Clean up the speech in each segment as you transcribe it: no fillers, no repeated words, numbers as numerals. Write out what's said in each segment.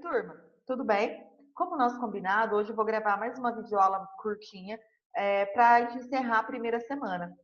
turma, tudo bem? Como nosso combinado, hoje eu vou gravar mais uma videoaula curtinha para a gente encerrar a primeira semana,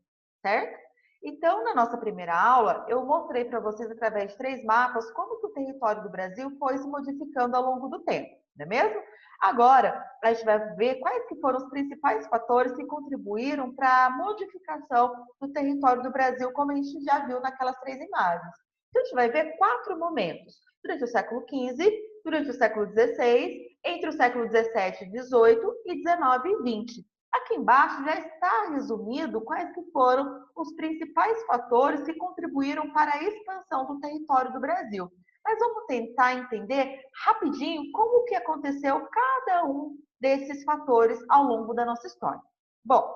certo? Então, na nossa primeira aula, eu mostrei para vocês, através de 3 mapas, como que o território do Brasil foi se modificando ao longo do tempo, não é mesmo? Agora, a gente vai ver quais que foram os principais fatores que contribuíram para a modificação do território do Brasil, como a gente já viu naquelas 3 imagens. Então, a gente vai ver 4 momentos. Durante o século XV, durante o século XVI, entre o século XVII, XVIII e XIX e XX. Aqui embaixo já está resumido quais que foram os principais fatores que contribuíram para a expansão do território do Brasil. Mas vamos tentar entender rapidinho como que aconteceu cada um desses fatores ao longo da nossa história. Bom,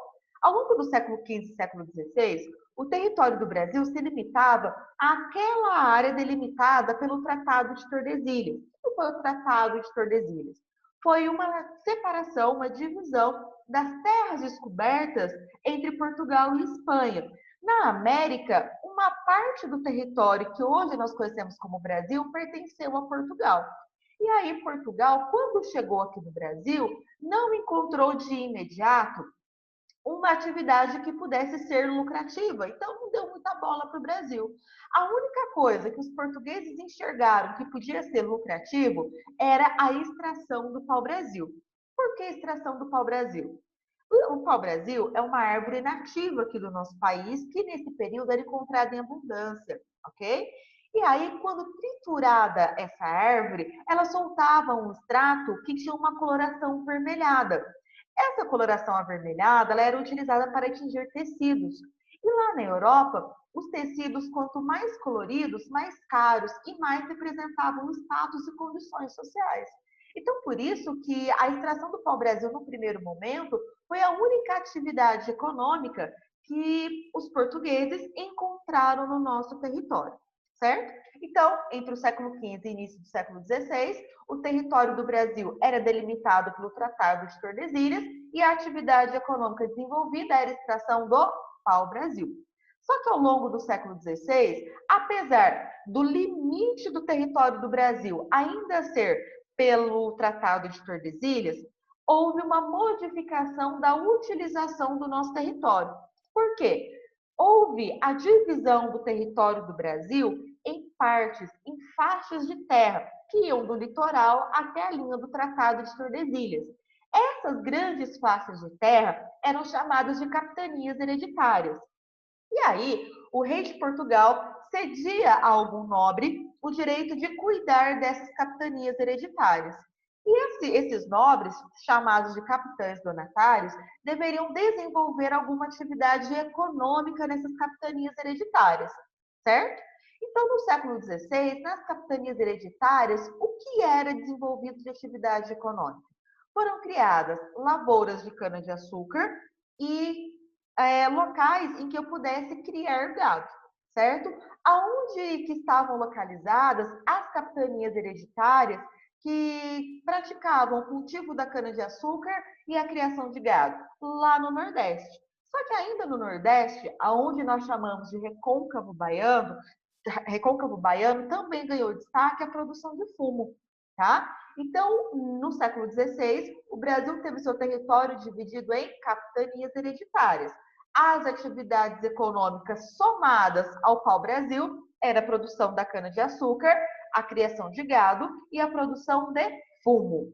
ao longo do século XV e século XVI, o território do Brasil se limitava àquela área delimitada pelo Tratado de Tordesilhas. O que foi o Tratado de Tordesilhas? Foi uma separação, uma divisão das terras descobertas entre Portugal e Espanha. Na América, uma parte do território que hoje nós conhecemos como Brasil pertenceu a Portugal. E aí, Portugal, quando chegou aqui no Brasil, não encontrou de imediato uma atividade que pudesse ser lucrativa. Então, não deu muita bola para o Brasil. A única coisa que os portugueses enxergaram que podia ser lucrativo era a extração do pau-brasil. Por que a extração do pau-brasil? O pau-brasil é uma árvore nativa aqui do nosso país, que nesse período era encontrada em abundância, ok? E aí, quando triturada essa árvore, ela soltava um extrato que tinha uma coloração vermelhada. Essa coloração avermelhada ela era utilizada para tingir tecidos. E lá na Europa, os tecidos, quanto mais coloridos, mais caros e mais representavam status e condições sociais. Então, por isso que a extração do pau-brasil, no primeiro momento, foi a única atividade econômica que os portugueses encontraram no nosso território, certo? Então, entre o século XV e início do século XVI, o território do Brasil era delimitado pelo Tratado de Tordesilhas e a atividade econômica desenvolvida era a extração do pau-brasil. Só que ao longo do século XVI, apesar do limite do território do Brasil ainda ser pelo Tratado de Tordesilhas, houve uma modificação da utilização do nosso território. Por quê? Houve a divisão do território do Brasil em partes, em faixas de terra, que iam do litoral até a linha do Tratado de Tordesilhas. Essas grandes faixas de terra eram chamadas de capitanias hereditárias. E aí, o rei de Portugal cedia a algum nobre o direito de cuidar dessas capitanias hereditárias. E esses nobres, chamados de capitães donatários, deveriam desenvolver alguma atividade econômica nessas capitanias hereditárias, certo? Então, no século XVI, nas capitanias hereditárias, o que era desenvolvido de atividade econômica? Foram criadas lavouras de cana-de-açúcar e locais em que eu pudesse criar gado, certo? Aonde que estavam localizadas as capitanias hereditárias que praticavam o cultivo da cana-de-açúcar e a criação de gado? Lá no Nordeste. Só que ainda no Nordeste, aonde nós chamamos de Recôncavo Baiano também ganhou destaque a produção de fumo, tá? Então, no século XVI, o Brasil teve seu território dividido em capitanias hereditárias. As atividades econômicas somadas ao pau-brasil era a produção da cana-de-açúcar, a criação de gado e a produção de fumo.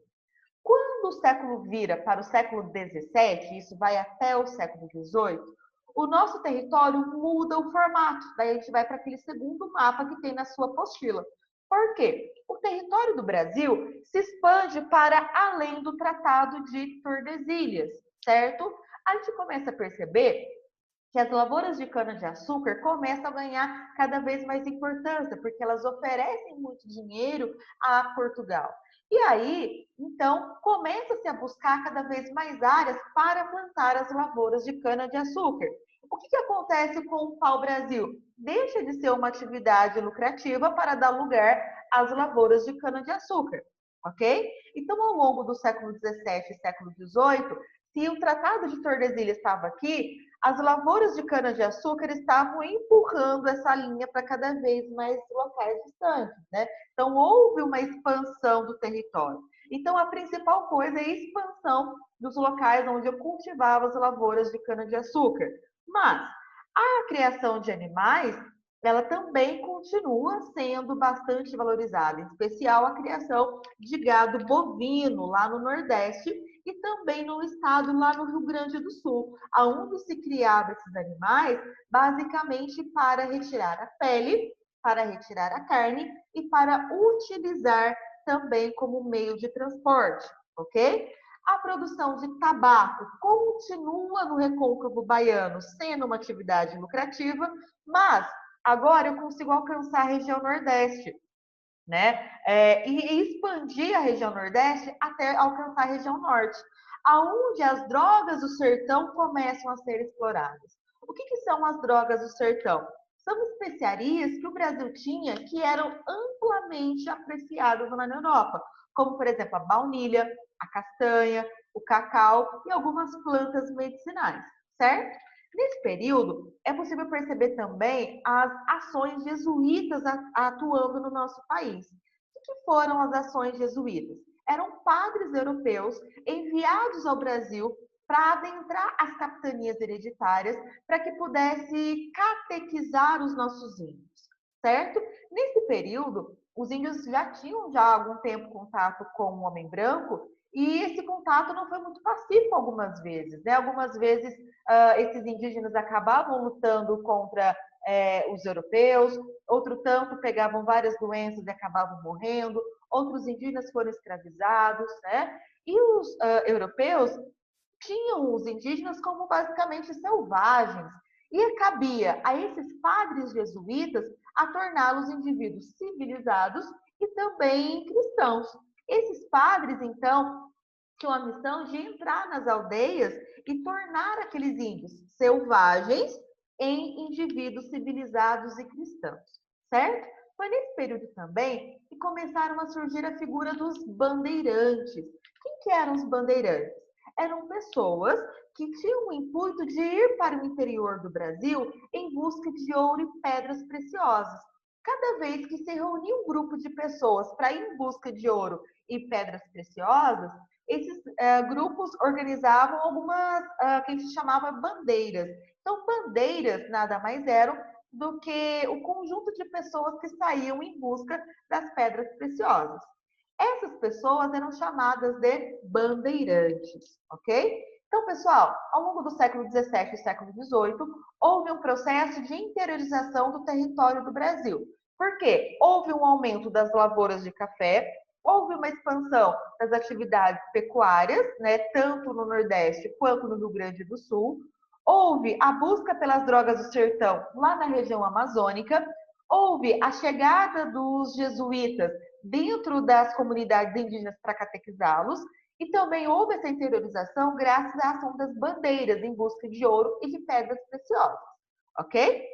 Quando o século vira para o século XVII, isso vai até o século XVIII, o nosso território muda o formato. Daí a gente vai para aquele segundo mapa que tem na sua apostila. Por quê? O território do Brasil se expande para além do Tratado de Tordesilhas, certo? A gente começa a perceber que as lavouras de cana-de-açúcar começam a ganhar cada vez mais importância, porque elas oferecem muito dinheiro a Portugal. E aí, então, começa-se a buscar cada vez mais áreas para plantar as lavouras de cana-de-açúcar. O que acontece com o pau-brasil? Deixa de ser uma atividade lucrativa para dar lugar às lavouras de cana-de-açúcar, ok? Então, ao longo do século XVII e século XVIII, se o Tratado de Tordesilhas estava aqui, as lavouras de cana-de-açúcar estavam empurrando essa linha para cada vez mais locais distantes, né? Então, houve uma expansão do território. Então, a principal coisa é a expansão dos locais onde eu cultivava as lavouras de cana-de-açúcar. Mas a criação de animais, ela também continua sendo bastante valorizada, em especial a criação de gado bovino lá no Nordeste e também no estado lá no Rio Grande do Sul, aonde se criava esses animais basicamente para retirar a pele, para retirar a carne e para utilizar também como meio de transporte, ok? A produção de tabaco continua no recôncavo baiano sendo uma atividade lucrativa, mas agora eu consigo alcançar a região Nordeste, né? E expandir a região Nordeste até alcançar a região Norte, aonde as drogas do sertão começam a ser exploradas. O que são as drogas do sertão? São especiarias que o Brasil tinha que eram amplamente apreciadas lá na Europa, como, por exemplo, a baunilha, a castanha, o cacau e algumas plantas medicinais, certo? Nesse período, é possível perceber também as ações jesuítas atuando no nosso país. O que foram as ações jesuítas? Eram padres europeus enviados ao Brasil para adentrar as capitanias hereditárias para que pudesse catequizar os nossos índios, certo? Nesse período, os índios já tinham há algum tempo contato com o homem branco e esse contato não foi muito pacífico algumas vezes, né? Algumas vezes esses indígenas acabavam lutando contra os europeus, outro tanto pegavam várias doenças e acabavam morrendo, outros indígenas foram escravizados, né? E os europeus tinham os indígenas como basicamente selvagens, e cabia a esses padres jesuítas a torná-los indivíduos civilizados e também cristãos. Esses padres, então, tinham a missão de entrar nas aldeias e tornar aqueles índios selvagens em indivíduos civilizados e cristãos, certo? Foi nesse período também que começaram a surgir a figura dos bandeirantes. Quem que eram os bandeirantes? Eram pessoas que tinham o intuito de ir para o interior do Brasil em busca de ouro e pedras preciosas. Cada vez que se reunia um grupo de pessoas para ir em busca de ouro e pedras preciosas, esses grupos organizavam algumas que a gente chamava bandeiras. Então, bandeiras nada mais eram do que o conjunto de pessoas que saíam em busca das pedras preciosas. Essas pessoas eram chamadas de bandeirantes, ok? Então, pessoal, ao longo do século XVII e século XVIII, houve um processo de interiorização do território do Brasil. Por quê? Houve um aumento das lavouras de café, houve uma expansão das atividades pecuárias, né, tanto no Nordeste quanto no Rio Grande do Sul. Houve a busca pelas drogas do sertão lá na região amazônica. Houve a chegada dos jesuítas dentro das comunidades indígenas para catequizá-los. E também houve essa interiorização graças à ação das bandeiras em busca de ouro e de pedras preciosas. Ok?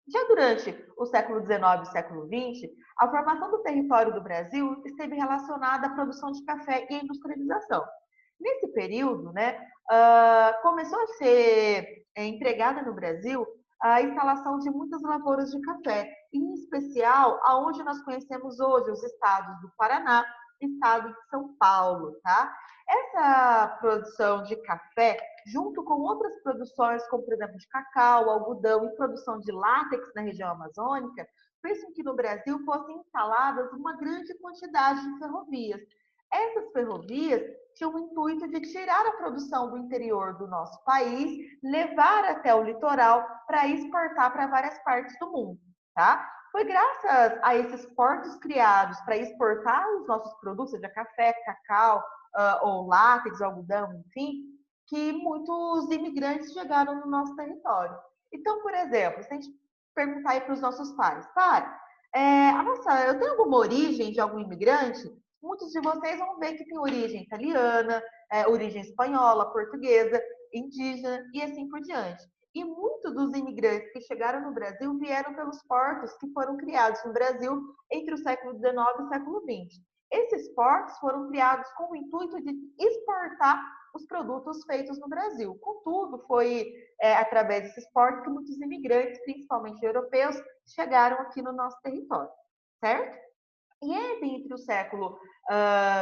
Já durante o século XIX e século XX, a formação do território do Brasil esteve relacionada à produção de café e à industrialização. Nesse período, né, começou a ser empregada no Brasil a instalação de muitas lavouras de café, em especial aonde nós conhecemos hoje os estados do Paraná e estado de São Paulo, tá? Essa produção de café, junto com outras produções, como por exemplo de cacau, algodão e produção de látex na região amazônica, fez com que no Brasil fossem instaladas uma grande quantidade de ferrovias. Essas ferrovias tinham o intuito de tirar a produção do interior do nosso país, levar até o litoral para exportar para várias partes do mundo, tá? Foi graças a esses portos criados para exportar os nossos produtos, seja café, cacau, ou látex, algodão, enfim, que muitos imigrantes chegaram no nosso território. Então, por exemplo, se a gente perguntar aí para os nossos pais, pai, nossa, eu tenho alguma origem de algum imigrante? Muitos de vocês vão ver que tem origem italiana, origem espanhola, portuguesa, indígena e assim por diante. E muitos dos imigrantes que chegaram no Brasil vieram pelos portos que foram criados no Brasil entre o século XIX e o século XX. esses portos foram criados com o intuito de exportar os produtos feitos no Brasil. Contudo, foi através desses portos que muitos imigrantes, principalmente europeus, chegaram aqui no nosso território, certo? E é entre o século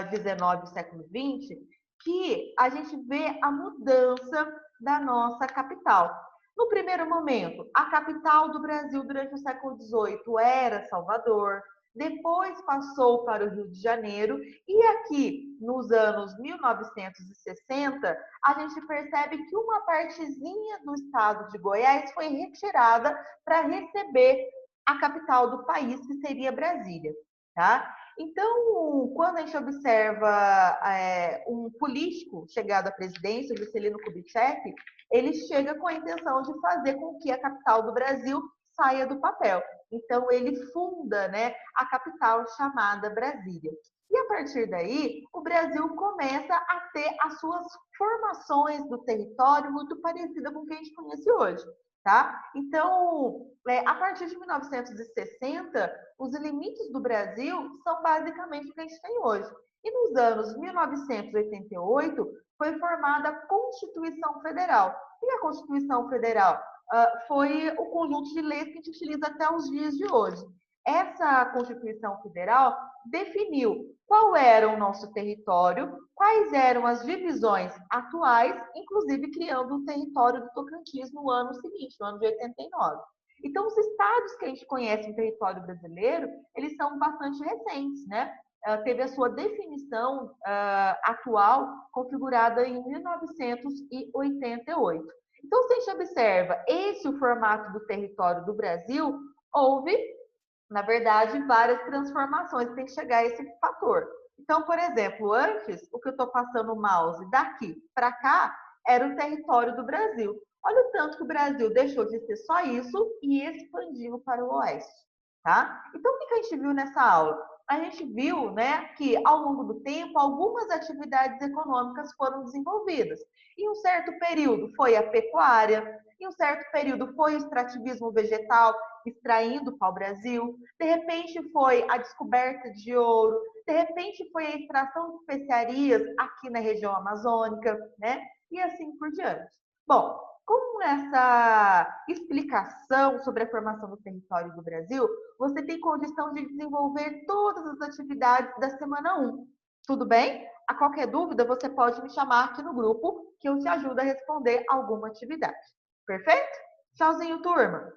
XIX e o século XX que a gente vê a mudança da nossa capital. No primeiro momento, a capital do Brasil durante o século XVIII era Salvador, depois passou para o Rio de Janeiro, e aqui nos anos 1960, a gente percebe que uma partezinha do estado de Goiás foi retirada para receber a capital do país, que seria Brasília. Tá? Então, quando a gente observa um político chegado à presidência, o Juscelino Kubitschek, ele chega com a intenção de fazer com que a capital do Brasil saia do papel. Então, ele funda, né, a capital chamada Brasília. E a partir daí, o Brasil começa a ter as suas formações do território muito parecida com o que a gente conhece hoje. Tá? Então, a partir de 1960, os limites do Brasil são basicamente o que a gente tem hoje. E nos anos 1988, foi formada a Constituição Federal. E a Constituição Federal foi o conjunto de leis que a gente utiliza até os dias de hoje. Essa Constituição Federal definiu qual era o nosso território, quais eram as divisões atuais, inclusive criando o território do Tocantins no ano seguinte, no ano de 89. Então, os estados que a gente conhece no território brasileiro, eles são bastante recentes, né? Teve a sua definição atual configurada em 1988. Então, se a gente observa esse o formato do território do Brasil, houve, na verdade, várias transformações tem que chegar a esse fator. Então, por exemplo, antes, o que eu estou passando o mouse daqui para cá era o território do Brasil. Olha o tanto que o Brasil deixou de ser só isso e expandiu para o oeste. Tá? Então, o que a gente viu nessa aula? A gente viu, né, que ao longo do tempo algumas atividades econômicas foram desenvolvidas. Em um certo período foi a pecuária, em um certo período foi o extrativismo vegetal, extraindo pau-brasil, de repente foi a descoberta de ouro, de repente foi a extração de especiarias aqui na região amazônica, né? E assim por diante. Bom, com essa explicação sobre a formação do território do Brasil, você tem condição de desenvolver todas as atividades da semana 1. Tudo bem? A qualquer dúvida, você pode me chamar aqui no grupo que eu te ajudo a responder alguma atividade. Perfeito? Tchauzinho, turma!